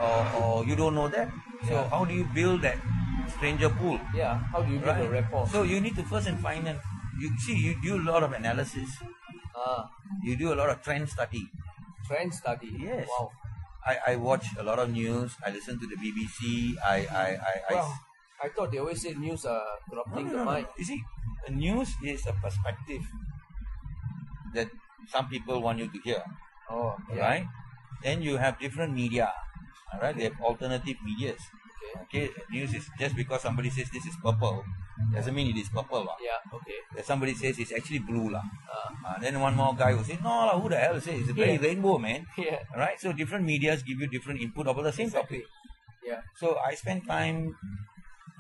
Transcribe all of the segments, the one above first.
or you don't know that. So how do you build that stranger pool? Yeah, how do you build a rapport? So you need to first and find and you do a lot of analysis. You do a lot of trend study. Trend study. Yes. Wow. I watch a lot of news. I listen to the BBC. I thought they always say news are corrupting the mind. You see, news is a perspective that some people want you to hear. Oh, yeah. Right? Then you have different media. All right? They have alternative medias. Okay. News is just because somebody says this is purple doesn't mean it is purple. Yeah. Okay. If somebody says it's actually blue. Then one more guy will say, no, who the hell says it's a very rainbow, man. Yeah. Right? So different medias give you different input about the same topic. Yeah. So I spend time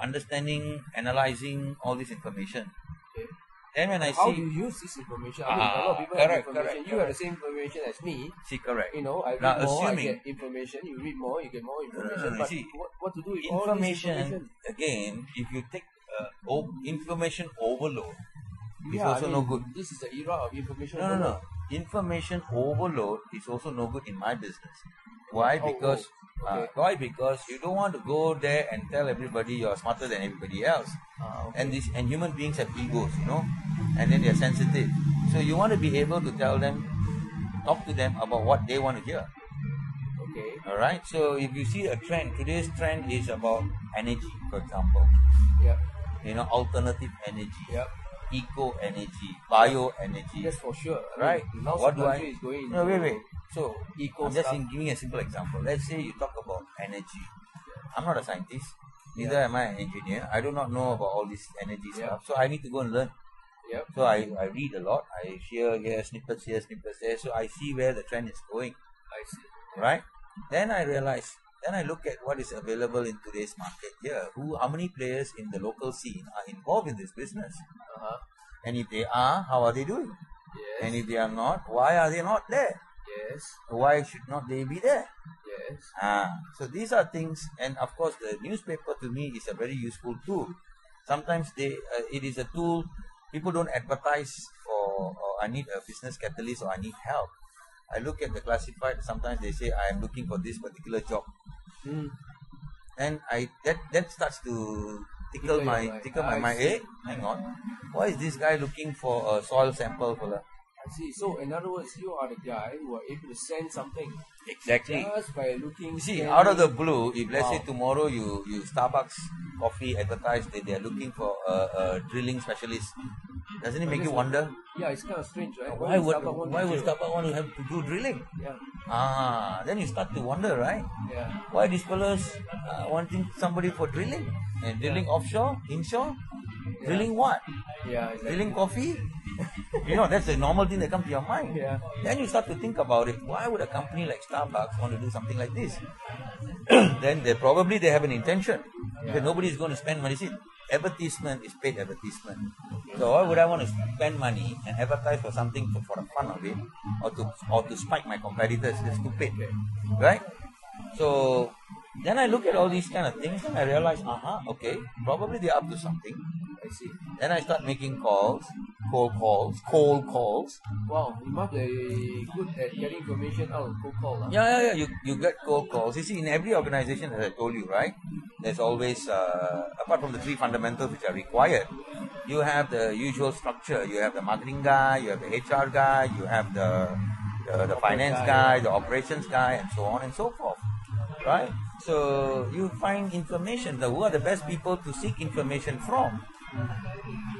understanding, analyzing all this information. Okay. Then when I how see... do you use this information? I mean, a lot of people have information. You have the same information as me. See, correct. You know, I read more, I get information. You read more, you get more information. But see, what to do with all this information? Again, if you take information overload, it's also no good. This is the era of information overload. No. Information overload is also no good in my business. Why? Because you don't want to go there and tell everybody you're smarter than everybody else. And human beings have egos, and then they're sensitive. So you want to be able to talk to them about what they want to hear. Okay. Alright, so if you see a trend, today's trend is about energy, for example. Yeah. Alternative energy. Yeah. Eco energy, bio energy. That's for sure. Right? Now what do I? No, wait. So, I'm just giving a simple example. Let's say you talk about energy. I'm not a scientist. Neither am I an engineer. I do not know about all this energy stuff. So I need to go and learn. Yep. So I read a lot. I hear snippets here, snippets there. So I see where the trend is going. I see. Right? Then I realize. Then I look at what is available in today's market here. How many players in the local scene are involved in this business? And if they are, how are they doing? Yes. And if they are not, why are they not there? Yes. Why should not they be there? Yes. So these are things, and of course the newspaper to me is a very useful tool. Sometimes it is a tool. People don't advertise for, I need a business catalyst or I need help. I look at the classified. Sometimes they say I am looking for this particular job, and that starts to tickle my mind. Hey, hang on, why is this guy looking for a soil sample for the? I see. So in other words, you are the guy who are able to send something. Exactly. Just by looking. See, out of the blue, if let's say tomorrow you Starbucks coffee advertise that they are looking for a drilling specialist, doesn't it make you wonder? Yeah, it's kind of strange, right? Why would Starbucks want to have to do drilling? Yeah. Then you start to wonder, right? Yeah. Why these fellas wanting somebody for drilling? And drilling offshore, inshore? Yeah. Drilling what? Yeah, exactly. Drilling coffee? That's the normal thing that comes to your mind. Yeah. Then you start to think about it. Why would a company like Starbucks want to do something like this? Then they have an intention. Because nobody is going to spend money. See, advertisement is paid advertisement. So why would I want to spend money and advertise for something for the fun of it, or to spike my competitors? That's stupid, right? So then I look at all these kind of things and I realize, okay, probably they're up to something. I see. Then I start making cold calls. Wow, you must be good at getting information out of cold call. Yeah. You get cold calls. You see, in every organization, as I told you, right, there's always, apart from the three fundamentals which are required, you have the usual structure. You have the marketing guy, you have the HR guy, you have the finance guy, the operations guy, and so on and so forth. Right? So you find information. Who are the best people to seek information from?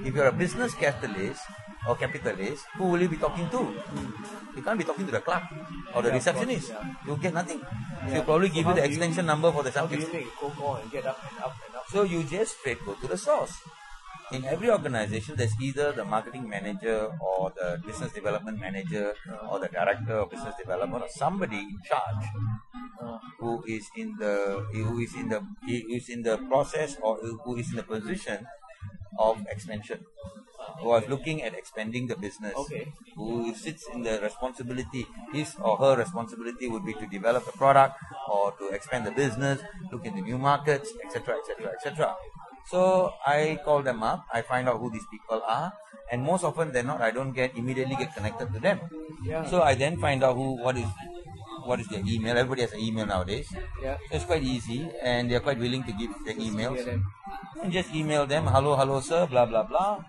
If you're a business catalyst or capitalist, who will you be talking to? You can't be talking to the clerk or the receptionist. You'll get nothing. She'll probably give you the extension number for the subject. How do you make a cold call and get up and up and up? So you just straight go to the source. In every organization, there's either the marketing manager or the business development manager or the director of business development or somebody in charge who is in the process or who is in the position of expansion, who is looking at expanding the business, who sits in the responsibility, his or her responsibility would be to develop a product or to expand the business, look into new markets, etc., etc., etc. So I call them up, I find out who these people are, and most often than not, I don't immediately get connected to them. Yeah. So I then find out what what is their email. Everybody has an email nowadays. Yeah. So it's quite easy, and they're quite willing to give their Just emails. email them. And just email them, hello sir, blah blah blah.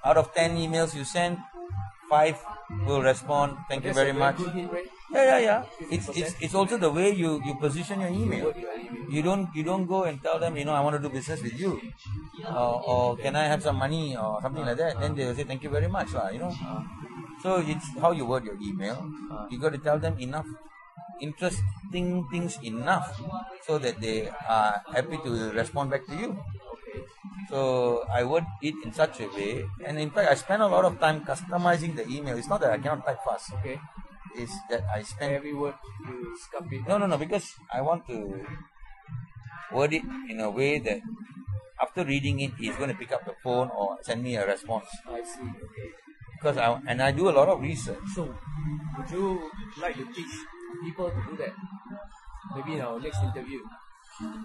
Out of 10 emails you send, 5 will respond. Thank you very much. Good hit rate. Yeah. It's also the way you position your email. You You don't go and tell them, I want to do business with you, or can I have some money or something like that. Then they will say thank you very much, So it's how you word your email. You got to tell them enough interesting things enough so that they are happy to respond back to you. So I word it in such a way, and in fact I spend a lot of time customizing the email. It's not that I cannot type fast. Okay. It's that I spend Every word you scup it. No, because I want to word it in a way that after reading it, he's going to pick up the phone or send me a response. I see. Okay. Because I do a lot of research. So, would you like to teach people to do that? Maybe in our next interview.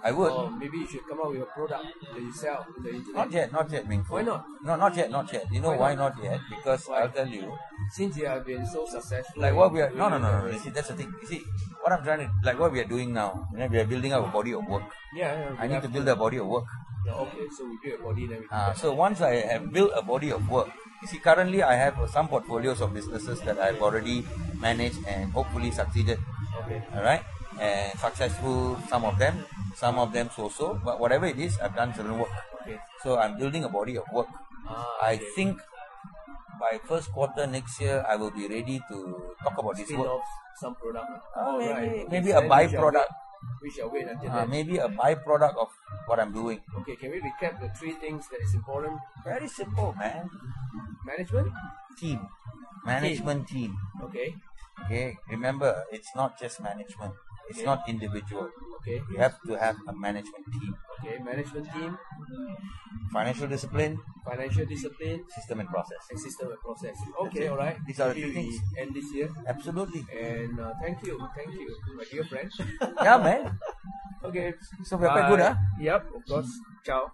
I would. Or maybe you should come up with a product that you sell on the internet. Not yet, Ming Fu. Why not? No, not yet. You know why not yet? Because Why? I'll tell you. Since you have been so successful. Like what we are. No. You see, that's the thing. You see, what I'm trying to, like what we are doing now. We are building up a body of work. Yeah. I need to build a body of work. Okay, so we build a body and everything. So once I have built a body of work, you see, currently I have some portfolios of businesses that I've already managed and hopefully succeeded. Okay. All right, and successful, some of them so. But whatever it is, I've done certain work. Okay. So I'm building a body of work. I think by first quarter next year, I will be ready to talk about this Spin work. off some product. Maybe a byproduct. We shall wait until then. Maybe a byproduct of what I'm doing. Okay, can we recap the 3 things that is important? Very simple, man. Management? Management team. Okay. Okay, remember, it's not just management. It's not individual. Okay. You have to have a management team. Okay, management team, Financial discipline, financial discipline, system and process. and system and process. Okay, alright. These are the Maybe 3 things. we end this here. Absolutely. And thank you, my dear friend. Yeah, man. Okay. So we're quite good, huh? Yep, of course. Ciao.